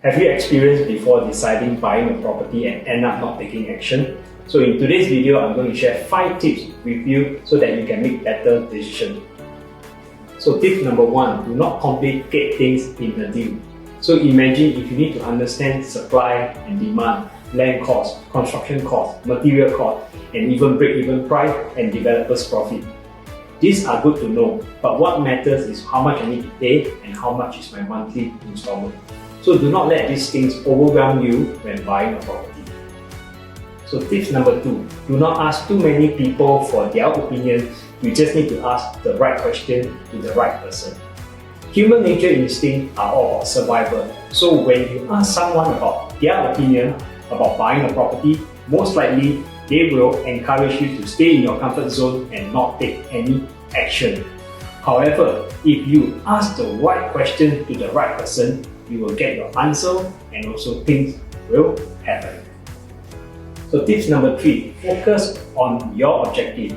Have you experienced before deciding buying a property and end up not taking action? So in today's video, I'm going to share 5 tips with you so that you can make better decisions. So tip number 1, do not complicate things in a deal. So imagine if you need to understand supply and demand, land cost, construction cost, material cost, and even break-even price and developer's profit. These are good to know, but what matters is how much I need to pay and how much is my monthly installment. So do not let these things overwhelm you when buying a property. So tips number 2, do not ask too many people for their opinion. You just need to ask the right question to the right person. Human nature instincts are all about survival. So when you ask someone about their opinion about buying a property, most likely they will encourage you to stay in your comfort zone and not take any action. However, if you ask the right question to the right person, you will get your answer and also things will happen. So tips number 3, focus on your objective.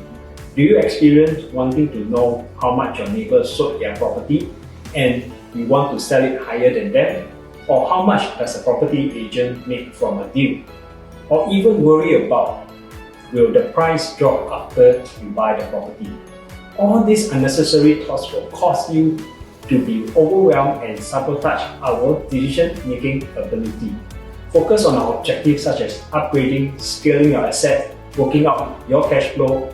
Do you experience wanting to know how much your neighbors sold their property and you want to sell it higher than them? Or how much does a property agent make from a deal? Or even worry about, will the price drop after you buy the property? All these unnecessary thoughts will cause you to be overwhelmed and sabotage our decision-making ability. Focus on our objectives such as upgrading, scaling your assets, working out your cash flow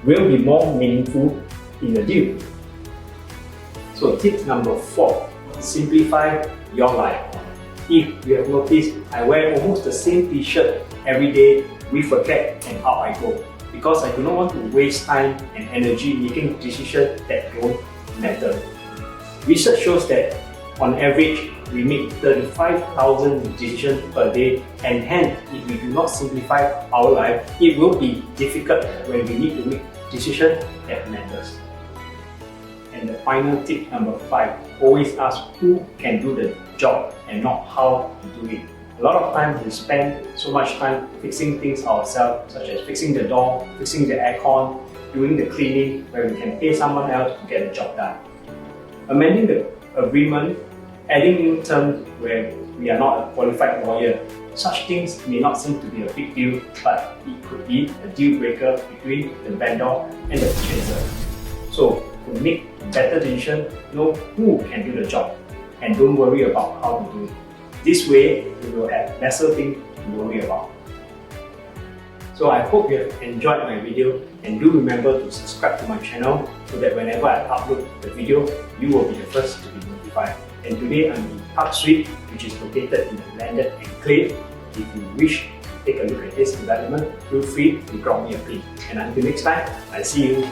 will be more meaningful in the deal. So tip number 4, simplify your life. If you have noticed, I wear almost the same t-shirt every day with a cap and out I go because I do not want to waste time and energy making decisions that don't matter. Research shows that on average, we make 35,000 decisions per day, and hence, if we do not simplify our life, it will be difficult when we need to make decisions that matters. And the final tip number 5, always ask who can do the job and not how to do it. A lot of times we spend so much time fixing things ourselves, such as fixing the door, fixing the aircon, doing the cleaning, where we can pay someone else to get the job done. Amending the agreement, adding new terms where we are not a qualified lawyer. Such things may not seem to be a big deal, but it could be a deal breaker between the vendor and the purchaser. So to make a better decision, know who can do the job and don't worry about how to do it. This way, you will have lesser things to worry about. So I hope you have enjoyed my video, and do remember to subscribe to my channel so that whenever I upload the video, you will be the first to be notified. And today I'm in Park Street, which is located in the landed enclave. If you wish to take a look at this development, feel free to drop me a pin. And until next time, I'll see you.